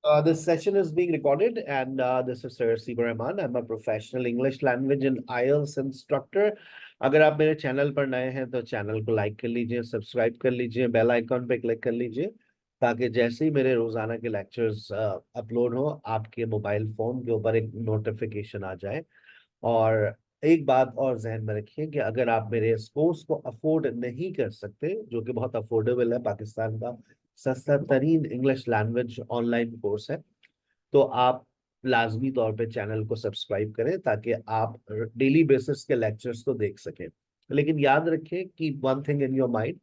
This session is being recorded, and this is Sir Siba Rahman. I'm a professional English language and IELTS instructor. अगर आप मेरे channel पर नए हैं तो चैनल को लाइक कर लीजिए, सब्सक्राइब कर लीजिए, बेल आइकॉन पे क्लिक कर लीजिए, ताकि जैसे ही मेरे रोजाना के लेक्चर्स अपलोड हो आपके मोबाइल फोन के ऊपर एक नोटिफिकेशन आ जाए। और एक बात और जहन में रखिए कि अगर आप मेरे इस कोर्स को अफोर्ड नहीं कर सकते, जो कि बहुत अफोर्डेबल है, पाकिस्तान का सस्ता तरीन इंग्लिश लैंग्वेज ऑनलाइन कोर्स है, तो आप लाजमी तौर पे चैनल को सब्सक्राइब करें ताकि आप डेली बेसिस के लेक्चर्स को देख सकें। लेकिन याद रखें कि one thing in your mind,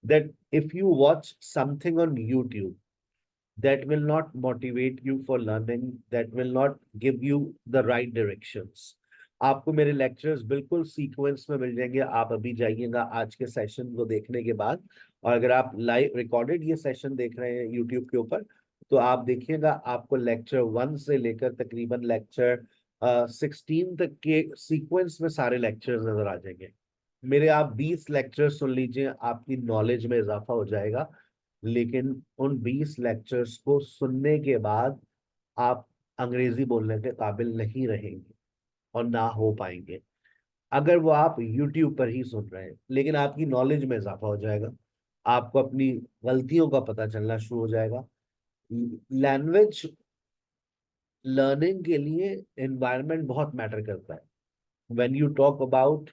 that if you watch something on YouTube that will not motivate you for learning, that will not give you the right directions. आपको मेरे लेक्चर्स बिल्कुल सीक्वेंस में मिल जाएंगे। आप अभी जाइएगा आज के सेशन को देखने के बाद, और अगर आप लाइव रिकॉर्डेड ये सेशन देख रहे हैं यूट्यूब के ऊपर, तो आप देखिएगा आपको लेक्चर 1 से लेकर तकरीबन लेक्चर 16 तक के सीक्वेंस में सारे लेक्चर्स नजर आ जाएंगे। मेरे आप 20 लेक्चर सुन लीजिए, आपकी नॉलेज में इजाफा हो जाएगा। लेकिन उन 20 लेक्चर्स को सुनने के बाद आप अंग्रेजी बोलने के काबिल नहीं रहेंगे और ना हो पाएंगे। अगर वो आप यूट्यूब पर ही सुन रहे हैं, लेकिन आपकी नॉलेज में इजाफा हो जाएगा, आपको अपनी गलतियों का पता चलना शुरू हो जाएगा। लैंग्वेज लर्निंग के लिए एनवायरनमेंट बहुत मैटर करता है। When you talk about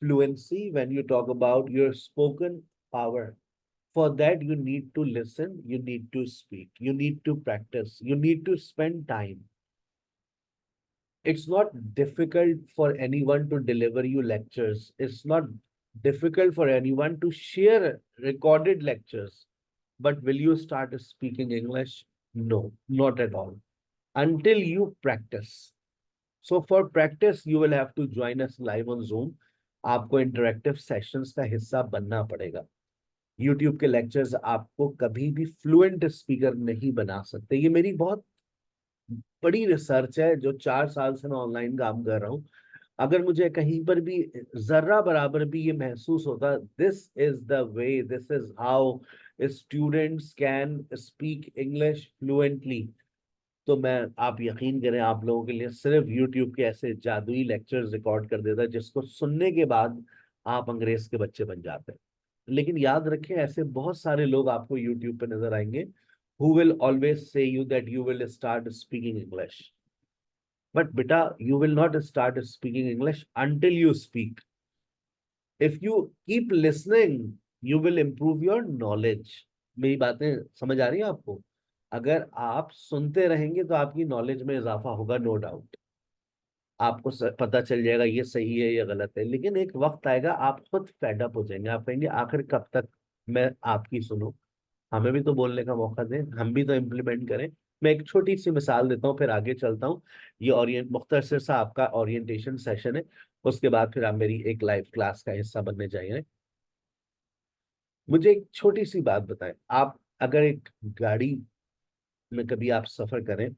fluency, when you talk about your spoken power, for that you need to listen, you need to speak, you need to practice, you need to spend time. It's not difficult for anyone to deliver you lectures. It's not difficult for anyone to share recorded lectures. But will you start speaking English? No, not at all. Until you practice. So for practice, you will have to join us live on Zoom. आपको interactive sessions का हिस्सा बनना पड़ेगा। YouTube के lectures आपको कभी भी fluent speaker नहीं बना सकते। ये मेरी बहुत बड़ी रिसर्च है, जो 4 साल से मैं ऑनलाइन काम कर रहा हूँ। अगर मुझे कहीं पर भी जर्रा बराबर भी ये महसूस होता, this is the way, this is how students can speak English fluently, तो मैं, आप यकीन करें, आप लोगों के लिए सिर्फ यूट्यूब के ऐसे जादुई लेक्चर्स रिकॉर्ड कर देता है जिसको सुनने के बाद आप अंग्रेज के बच्चे बन जाते हैं। लेकिन याद रखें, ऐसे बहुत सारे लोग आपको यूट्यूब पे नजर आएंगे who will always say you that you will start speaking English. But beta, you will not start speaking English until you speak. If you keep listening, you will improve your knowledge. मेरी बातें समझ आ रही है आपको? अगर आप सुनते रहेंगे तो आपकी नॉलेज में इजाफा होगा, नो डाउट। आपको पता चल जाएगा ये सही है या गलत है। लेकिन एक वक्त आएगा आप खुद फेड अप हो जाएंगे, आप कहेंगे आखिर कब तक मैं आपकी सुनूं, हमें भी तो बोलने का मौका दें, हम भी तो इम्प्लीमेंट करें। मैं एक छोटी सी मिसाल देता हूँ, फिर आगे चलता हूँ। ये मुख्तसर सा आपका ओरिएंटेशन सेशन है, उसके बाद फिर आप मेरी एक लाइव क्लास का हिस्सा बनने जाइए। मुझे एक छोटी सी बात बताएं, आप अगर एक गाड़ी में कभी आप सफर करें,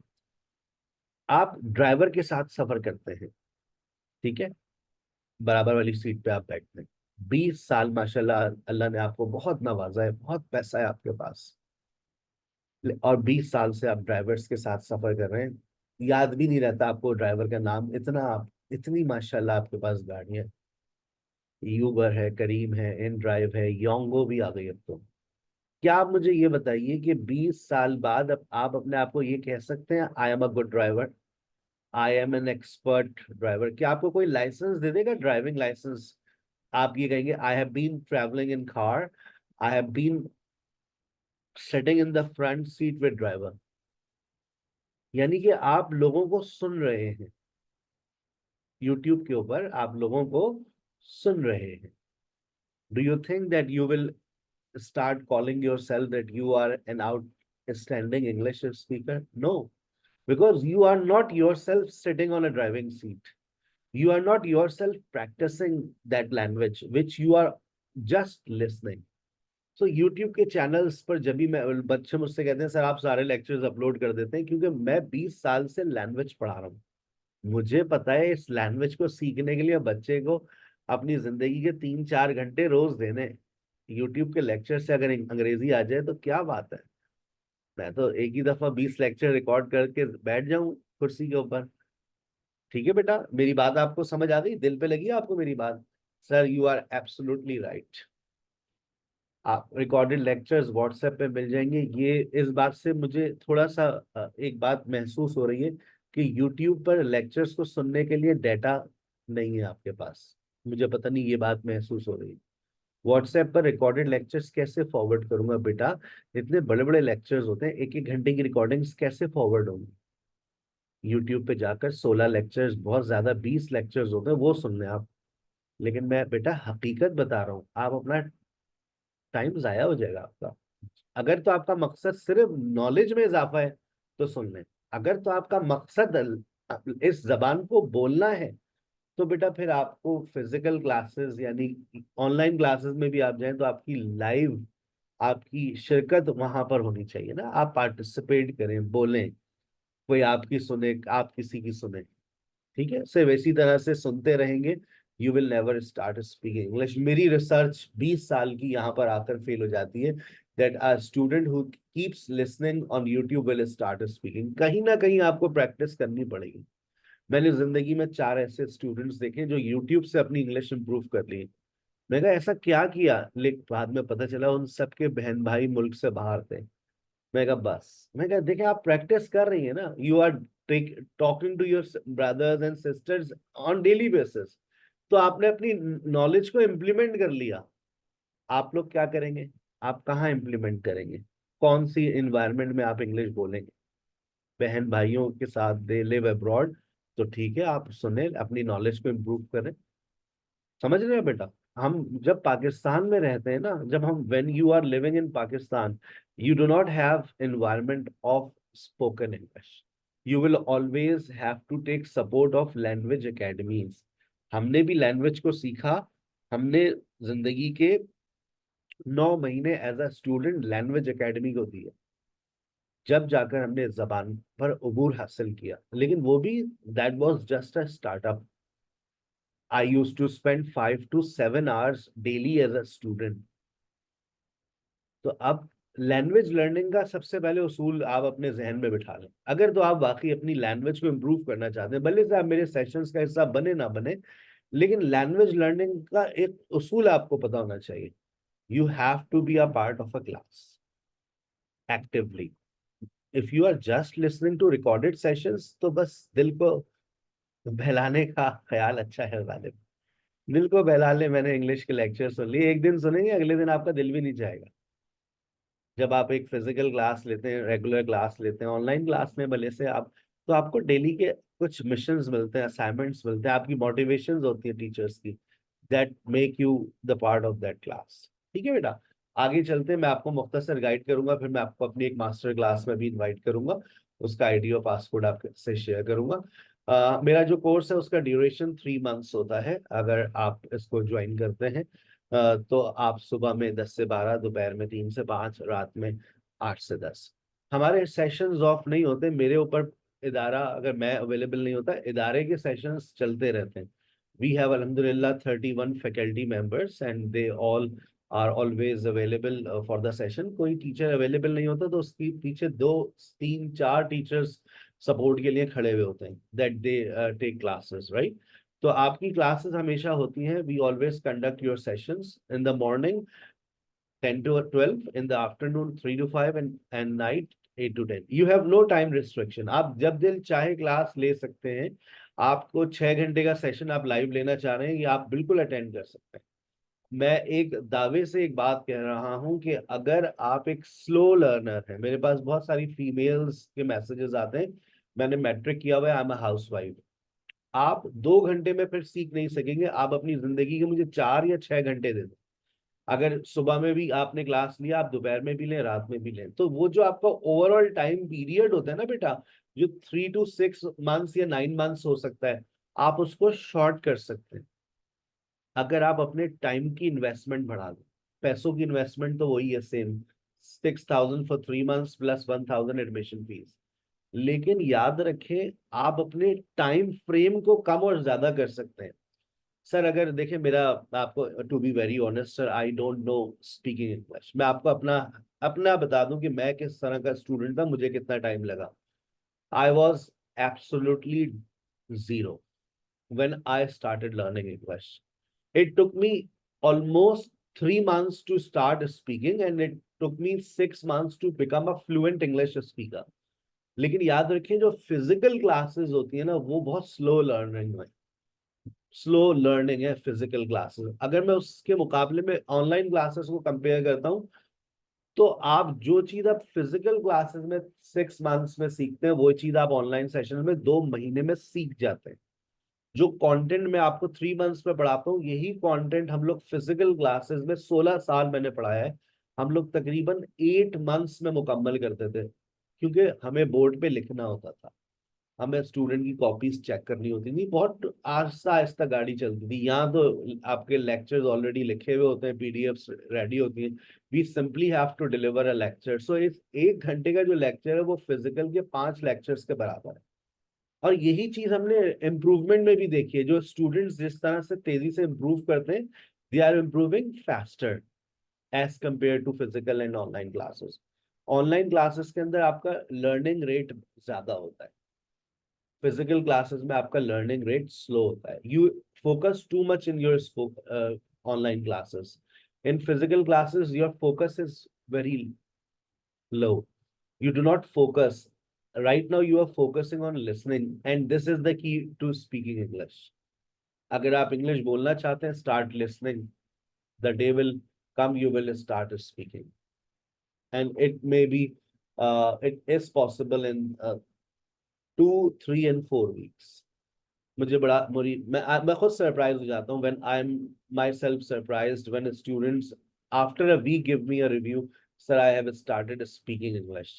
आप ड्राइवर के साथ सफर करते हैं, ठीक है, बराबर वाली सीट पे आप बैठते हैं। 20 साल माशाल्लाह अल्लाह ने आपको बहुत नवाजा है, बहुत पैसा है आपके पास, और 20 साल से आप ड्राइवर्स के साथ सफर कर रहे हैं, याद भी नहीं रहता आपको ड्राइवर का नाम, इतना आप, इतनी माशाल्लाह आपके पास गाड़ियां, यूबर है, करीम है, इन ड्राइव है, योंगो भी आ गई अब तो। क्या आप मुझे ये बताइए कि 20 साल बाद अब आप अपने आप को ये कह सकते हैं, I am a good driver, I am an expert driver? क्या आपको कोई लाइसेंस दे देगा, ड्राइविंग लाइसेंस? आप ये कहेंगे I have been travelling in car, I have been sitting in the front seat with driver. यानी कि आप लोगों को सुन रहे हैं, यूट्यूब के ऊपर आप लोगों को सुन रहे हैं। Do you think that you will start calling yourself that you are an outstanding English speaker? No, because you are not yourself sitting on a driving seat. You are not yourself practicing that language, which you are just listening. So YouTube के channels पर जब भी मैं, बच्चे मुझसे कहते हैं sir आप सारे लेक्चर्स अपलोड कर देते हैं, क्योंकि मैं 20 साल से लैंग्वेज पढ़ा रहा हूँ। मुझे पता है इस लैंग्वेज को सीखने के लिए बच्चे को अपनी जिंदगी के 3-4 घंटे रोज देने। यूट्यूब के लेक्चर से अगर अंग्रेजी आ जाए तो क्या बात है। मैं तो एक ही दफा 20 लेक्चर रिकॉर्ड करके बैठ जाऊं कुर्सी के ऊपर। ठीक है बेटा, मेरी बात आपको समझ आ गई, दिल पे लगी आपको मेरी बात? Sir you are absolutely right. आप रिकॉर्डेड लेक्चर्स व्हाट्सएप पे मिल जाएंगे। ये इस बात से मुझे थोड़ा सा एक बात महसूस हो रही है कि यूट्यूब पर लेक्चर्स को सुनने के लिए डेटा नहीं है आपके पास। मुझे पता नहीं, ये बात महसूस हो रही है। व्हाट्सएप पर रिकॉर्डेड लेक्चर्स कैसे फॉरवर्ड करूंगा बेटा? इतने बड़े बड़े लेक्चर्स होते हैं, एक एक घंटे की रिकॉर्डिंग्स कैसे फॉरवर्ड होंगी? यूट्यूब पे जाकर 16 लेक्चर्स, बहुत ज्यादा 20 लेक्चर्स होते हैं, वो सुनने आप। लेकिन मैं बेटा हकीकत बता रहा हूँ, आप अपना टाइम जाया हो जाएगा आपका। अगर तो आपका मकसद सिर्फ नॉलेज में इजाफा है तो सुन लें। अगर तो आपका मकसद इस जबान को बोलना है तो बेटा फिर आपको फिजिकल क्लासेस यानी ऑनलाइन क्लासेस में भी आप जाएं तो आपकी लाइव, आपकी शिरकत वहां पर होनी चाहिए ना। आप पार्टिसिपेट करें, बोलें, कोई आपकी सुने, आप किसी की सुने। ठीक है, सिर्फ इसी तरह से सुनते रहेंगे, you will never start speaking English. मेरी रिसर्च 20 साल की यहाँ पर आकर फेल हो जाती है that a student who keeps listening on YouTube will start speaking. कहीं ना कहीं आपको प्रैक्टिस करनी पड़ेगी। मैंने जिंदगी में 4 ऐसे स्टूडेंट्स देखे जो यूट्यूब से अपनी इंग्लिश इंप्रूव कर ली। मैंने कहा ऐसा क्या किया, लेकिन बाद में पता चला उन सबके बहन भाई मुल्क से बाहर थे। मैं कहा बस, मैं कहा देखिए आप प्रैक्टिस कर रही है ना, you are talking to your brothers and sisters on daily basis, तो आपने अपनी नॉलेज को इम्प्लीमेंट कर लिया। आप लोग क्या करेंगे? आप कहाँ इम्प्लीमेंट करेंगे? कौन सी इन्वायरमेंट में आप इंग्लिश बोलेंगे? बहन भाइयों के साथ दे लिव अब्रॉड, तो ठीक है आप सुने, अपनी नॉलेज को इम्प्रूव करें। समझ रहे हैं बेटा? हम जब पाकिस्तान में रहते हैं ना, जब हम when you are living in Pakistan, you do not have environment of spoken English, you will always have to take support of language academies. हमने भी लैंग्वेज को सीखा, हमने जिंदगी के 9 महीने as a student language academy को दिए, जब जाकर हमने जबान पर उबूर हासिल किया। लेकिन वो भी that was just a startup. I used to spend 5 to 7 hours daily as a student. तो अब लैंग्वेज लर्निंग का सबसे पहले उसूल आप अपने जहन में बिठा लें। अगर तो आप वाकई अपनी लैंग्वेज को इम्प्रूव करना चाहते हैं, भले से आप मेरे सेशंस का हिस्सा बने ना बने, लेकिन लैंग्वेज लर्निंग का एक उसूल आपको पता होना चाहिए। You have to be a part of a class actively. If you are just listening to recorded sessions तो बस दिल को बहलाने का ख्याल अच्छा है गालिब। दिल को बहला ले, मैंने इंग्लिश के लेक्चर सुन लिए, एक दिन सुनेंगे अगले दिन आपका दिल भी नहीं चाहेगा। जब आप एक फिजिकल क्लास लेते हैं, रेगुलर क्लास लेते हैं, ऑनलाइन क्लास में भले से आप, तो आपको डेली के कुछ मिशंस मिलते हैं, असाइनमेंट्स मिलते हैं, आपकी मोटिवेशंस होती है टीचर्स की, that make you the part of that class. ठीक है बेटा, आगे चलते हैं, मैं आपको मुख्तसर गाइड करूंगा, फिर मैं आपको अपनी एक मास्टर क्लास में भी इन्वाइट करूंगा, उसका आईडी और पासवर्ड आपसे शेयर करूंगा। मेरा जो कोर्स है उसका ड्यूरेशन 3 मंथ्स होता है। अगर आप इसको ज्वाइन करते हैं तो आप सुबह में 10 से 12, दोपहर में 3 से 5, रात में 8 से 10। हमारे सेशंस ऑफ नहीं होते, मेरे ऊपर इदारा, अगर मैं अवेलेबल नहीं होता, इदारे के सेशंस चलते रहते हैं। वी हैव अल्हम्दुलिल्लाह 31 faculty members and they all are always available for the session. कोई टीचर अवेलेबल नहीं होता तो उसके पीछे 2 3 4 टीचर्स सपोर्ट के लिए खड़े हुए होते हैं, that they take classes, right? तो आपकी क्लासेस हमेशा होती हैं, we always conduct your sessions in the morning 10 to 12, in the afternoon 3 to 5, and night 8 to 10. You have no time restriction. आप जब दिल चाहे क्लास ले सकते हैं। आपको 6 घंटे का सेशन आप लाइव लेना चाह रहे हैं, ये आप बिल्कुल अटेंड कर सकते हैं। मैं एक दावे से एक बात कह रहा हूं कि अगर आप एक स्लो लर्नर हैं, मेरे पास बहुत सारी फीमेल्स के मैसेजेस आते हैं, मैंने मैट्रिक किया हुआ है, आई एम अ हाउसवाइफ। आप 2 घंटे में फिर सीख नहीं सकेंगे, आप अपनी जिंदगी के मुझे 4 या 6 घंटे दे दें। अगर सुबह में भी आपने क्लास लिया, आप दोपहर में भी लें, रात में भी लें, तो वो जो आपका ओवरऑल टाइम पीरियड होता है ना बेटा, जो 3 to 6 मंथ्स या 9 मंथ्स हो सकता है, आप उसको शॉर्ट कर सकते हैं अगर आप अपने टाइम की इन्वेस्टमेंट बढ़ा दें। पैसों की इन्वेस्टमेंट तो वही है same, 6,000 for 3 months plus 1,000 admission fees. लेकिन याद रखें, आप अपने टाइम फ्रेम को कम और ज्यादा कर सकते हैं। सर अगर देखें मेरा, आपको to be very honest sir, I don't know speaking English. मैं आपको अपना अपना बता दूं कि मैं किस तरह का स्टूडेंट था, मुझे कितना टाइम लगा। I was absolutely zero when I started learning English. It took me almost 3 months to start speaking and it took me 6 months to become a fluent English speaker. लेकिन याद रखिए जो फिजिकल क्लासेस होती है ना, वो बहुत स्लो लर्निंग है फिजिकल क्लासेस। अगर मैं उसके मुकाबले में ऑनलाइन क्लासेस को कंपेयर करता हूँ, तो आप जो चीज आप फिजिकल क्लासेस में 6 मंथ्स में सीखते हैं, वो चीज आप ऑनलाइन सेशन में 2 महीने में सीख जाते हैं। जो कंटेंट मैं आपको 3 मंथ्स में पढ़ाता हूँ, यही कंटेंट हम लोग फिजिकल क्लासेस में 16 साल मैंने पढ़ाया है, हम लोग तकरीबन 8 मंथ्स में मुकम्मल करते थे। क्योंकि हमें बोर्ड पे लिखना होता था, हमें स्टूडेंट की कॉपीज चेक करनी होती थी, बहुत आहिस्ता आहिस्ता गाड़ी चलती थी। यहाँ तो आपके लेक्चर्स ऑलरेडी लिखे हुए होते हैं, पीडीएफ्स रेडी होती हैं। We simply have to deliver a lecture. So इस 1 घंटे का जो लेक्चर है वो फिजिकल के 5 लेक्चर्स के बराबर है। और यही चीज हमने इम्प्रूवमेंट में भी देखी है। जो स्टूडेंट्स जिस तरह से तेजी से इम्प्रूव करते हैं, they are improving faster as compare to physical and online classes. Online classes के अंदर आपका लर्निंग रेट ज्यादा होता है, फिजिकल क्लासेस में आपका लर्निंग रेट स्लो होता है। You focus too much in your online classes. In physical classes your focus is very low. You do not focus. Right now, you are focusing on listening, and this is the key to speaking English. अगर आप English बोलना चाहते हैं, start listening. The day will come, you will start speaking, and it may be, it is possible in 2, 3 and 4 weeks. मुझे बड़ा मुरी मैं खुद surprise हो जाता हूँ when I'm myself surprised when students after a week give me a review, sir I have started speaking English.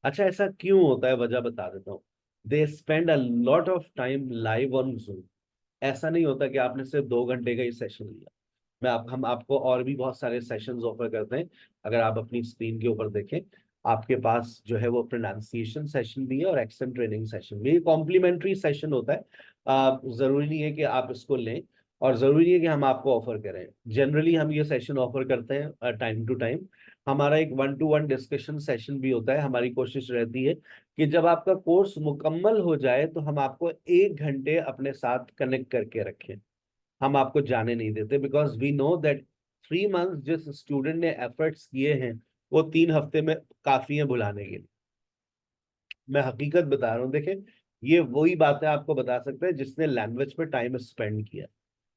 अच्छा ऐसा क्यों होता है, वजह बता देता हूँ। They spend a lot of time live on Zoom. ऐसा नहीं होता कि आपने सिर्फ 2 घंटे का ही सेशन लिया। हम आपको और भी बहुत सारे सेशंस ऑफर करते हैं। अगर आप अपनी स्क्रीन के ऊपर देखें, आपके पास जो है वो प्रोनाउंसिएशन सेशन भी है और एक्सेंट ट्रेनिंग सेशन भी। कॉम्प्लीमेंट्री सेशन होता है, जरूरी नहीं है कि आप इसको लें और जरूरी नहीं है कि हम आपको ऑफर करें। जनरली हम ये सेशन ऑफर करते हैं टाइम टू टाइम। हमारा एक 1-to-1 डिस्कशन सेशन भी होता है। हमारी कोशिश रहती है कि जब आपका कोर्स मुकम्मल हो जाए तो हम आपको 1 घंटे अपने साथ कनेक्ट करके रखें। हम आपको जाने नहीं देते, because we know that 3 months जिस स्टूडेंट ने एफर्ट्स किए हैं, वो 3 हफ्ते में काफी है भुलाने के लिए। मैं हकीकत बता रहा हूँ, देखें ये वही बात है आपको बता सकते हैं जिसने लैंग्वेज पे टाइम स्पेंड किया।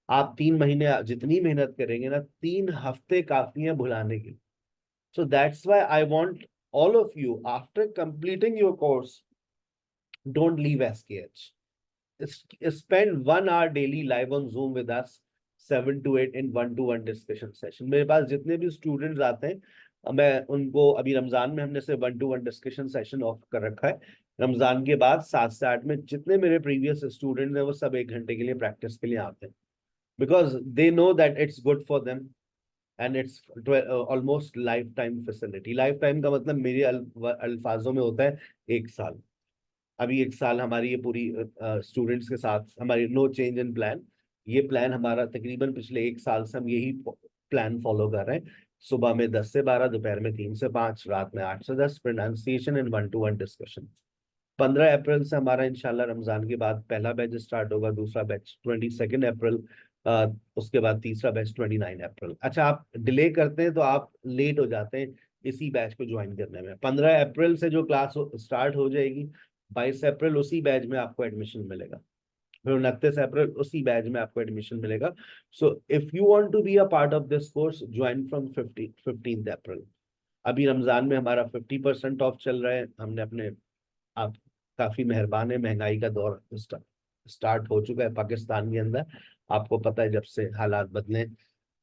आप 3 महीने जितनी मेहनत करेंगे ना, 3 हफ्ते काफी है भुलाने के लिए। So that's why I want all of you, after completing your course, don't leave SKH. Spend 1 hour daily live on Zoom with us, 7 to 8 in 1-to-1 discussion session. मेरे पास जितने भी स्टूडेंट्स आते हैं, मैं उनको अभी रमजान में हमने से 1-to-1 डिस्कशन सेशन ऑफ कर रखा है। रमजान के बाद 7 से 8 में जितने मेरे प्रीवियस स्टूडेंट हैं, वो सब 1 घंटे के लिए प्रैक्टिस के लिए आते हैं, because they know that it's good for them and it's almost life time facility. Life time का मतलब मेरे अल्फाजों में होता है 1 साल। अभी 1 साल हमारी ये पूरी स्टूडेंट्स के साथ हमारी नो चेंज इन प्लान। ये प्लान हमारा तकरीबन पिछले 1 साल से हम यही प्लान फॉलो कर रहे हैं। सुबह में 10 से 12, दोपहर में 3 से 5, रात में 8 से 10, प्रोनाउंसिएशन एंड 1-to-1 डिस्कशन। 15 अप्रैल से हमारा इंशाल्लाह रमजान के बाद पहला बैच स्टार्ट होगा, दूसरा बैच 22 अप्रैल, उसके बाद तीसरा बैच 29 अप्रैल। अच्छा आप डिले करते हैं तो आप लेट हो जाते हैं इसी बैच को ज्वाइन करने में। 15 अप्रैल से जो क्लास स्टार्ट हो जाएगी, 22 अप्रैल उसी बैच में आपको एडमिशन मिलेगा, फिर 29 अप्रैल उसी बैच में आपको एडमिशन मिलेगा। So if you want to be a part of this course, join from 15 April. अभी रमजान में हमारा 50% ऑफ चल रहा है। हमने अपने आप काफी मेहरबान है, महंगाई का दौर स्टार्ट हो चुका है पाकिस्तान के अंदर, आपको पता है जब से हालात बदले।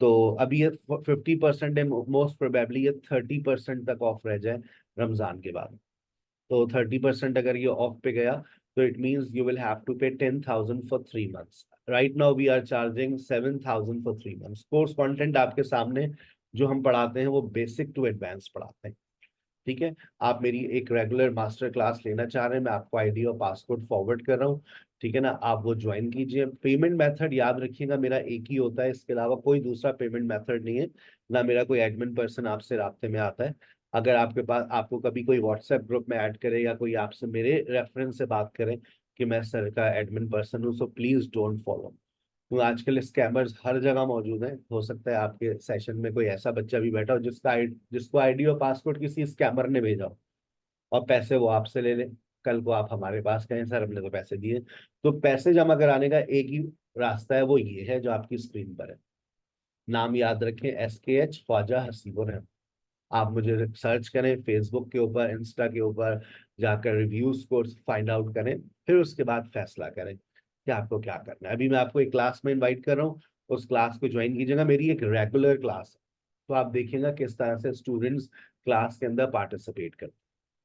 तो अभी ये 50% है, मोस्ट प्रोबेबली ये 30% तक ऑफ रह जाए रमजान के बाद। तो 30% अगर ये ऑफ पे गया, तो it means you will have to pay 10,000 for 3 months. Right now we are charging 7,000 for 3 months. Course content आपके सामने जो हम पढ़ाते हैं वो बेसिक टू एडवांस पढ़ाते हैं। ठीक है, आप मेरी एक रेगुलर मास्टर क्लास लेना चाह रहे हैं, मैं आपको आईडी और पासवर्ड फॉरवर्ड कर रहा हूँ। ठीक है ना, आप वो ज्वाइन कीजिए। पेमेंट मेथड याद रखिएगा मेरा एक ही होता है, इसके अलावा कोई दूसरा पेमेंट मेथड नहीं है, ना मेरा कोई एडमिन पर्सन आपसे राब्ते में आता है। अगर आपके पास, आपको कभी कोई व्हाट्सएप ग्रुप में ऐड करे या कोई आपसे मेरे रेफरेंस से बात करें कि मैं सर का एडमिन पर्सन हूँ, सो प्लीज डोंट फॉलो। तो आजकल स्कैमर्स हर जगह मौजूद हैं, हो सकता है आपके सेशन में कोई ऐसा बच्चा भी बैठा हो जिसको आईडी और पासवर्ड किसी स्कैमर ने भेजा हो, और पैसे वो आपसे ले ले। कल को आप हमारे पास कहें सर हमने तो पैसे दिए। तो पैसे जमा कराने का एक ही रास्ता है, वो ये है जो आपकी स्क्रीन पर है। नाम याद रखें, SKH ख्वाजा हसीबुर रहमान। आप मुझे सर्च करें फेसबुक के ऊपर, इंस्टा के ऊपर, जाकर रिव्यूज को फाइंड आउट करें, फिर उसके बाद फैसला करें कि आपको क्या करना है। अभी मैं आपको एक क्लास में इनवाइट कर रहा हूँ, उस क्लास को ज्वाइन कीजिएगा, मेरी एक रेगुलर क्लास है। तो आप देखिएगा किस तरह से स्टूडेंट्स क्लास के अंदर पार्टिसिपेट करते हैं।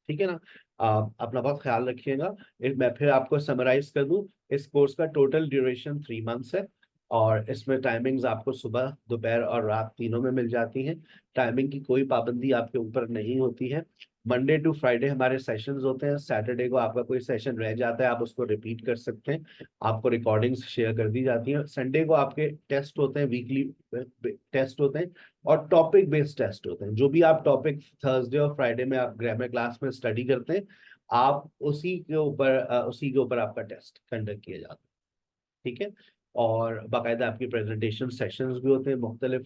ठीक है ना। अपना बहुत ख्याल रखिएगा। मैं फिर आपको समराइज कर दूं, इस कोर्स का टोटल ड्यूरेशन 3 मंथ्स है, और इसमें टाइमिंग्स आपको सुबह, दोपहर और रात तीनों में मिल जाती हैं। टाइमिंग की कोई पाबंदी आपके ऊपर नहीं होती है। मंडे टू फ्राइडे हमारे सेशंस होते हैं। सैटरडे को आपका कोई सेशन रह जाता है, आप उसको रिपीट कर सकते हैं, आपको रिकॉर्डिंग्स शेयर कर दी जाती हैं। संडे को आपके टेस्ट होते हैं, वीकली टेस्ट होते हैं, और टॉपिक बेस्ड टेस्ट होते हैं। जो भी आप टॉपिक थर्सडे और फ्राइडे में आप ग्रामर क्लास में स्टडी करते हैं, आप उसी के ऊपर आपका टेस्ट कंडक्ट किया जाता है। ठीक है। और बाकायदा आपकी प्रेजेंटेशन सेशंस भी होते हैं मुख्तलिफ।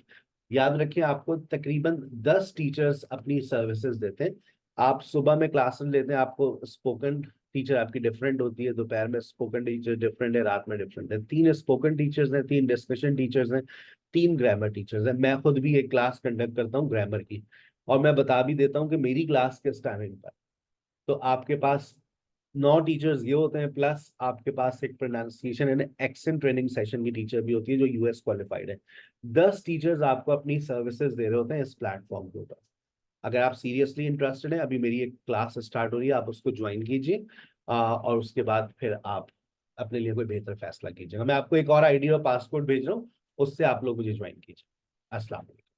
याद रखिए, आपको तकरीबन 10 टीचर्स अपनी सर्विसेज देते हैं। आप सुबह में क्लासेस लेते हैं, आपको स्पोकन टीचर आपकी डिफरेंट होती है, दोपहर में स्पोकन टीचर डिफरेंट है, रात में डिफरेंट है। 3 स्पोकन टीचर्स हैं, 3 डिस्कशन टीचर्स हैं, 3 ग्रामर टीचर्स हैं। मैं खुद भी एक क्लास कंडक्ट करता हूँ ग्रामर की, और मैं बता भी देता हूँ कि मेरी क्लास किस टाइमिंग पर। तो आपके पास 9 टीचर्स ये होते हैं, प्लस आपके पास एक pronunciation and accent training session की टीचर भी होती है जो US क्वालिफाइड है। 10 टीचर्स आपको अपनी सर्विसेज दे रहे होते हैं इस प्लेटफॉर्म के ऊपर। अगर आप सीरियसली इंटरेस्टेड हैं, अभी मेरी एक क्लास स्टार्ट हो रही है, आप उसको ज्वाइन कीजिए, और उसके बाद फिर आप अपने लिए कोई बेहतर फैसला कीजिएगा। मैं आपको एक और ID और पासपोर्ट भेज रहा हूँ, उससे आप लोग मुझे ज्वाइन कीजिए। अस्सलाम वालेकुम।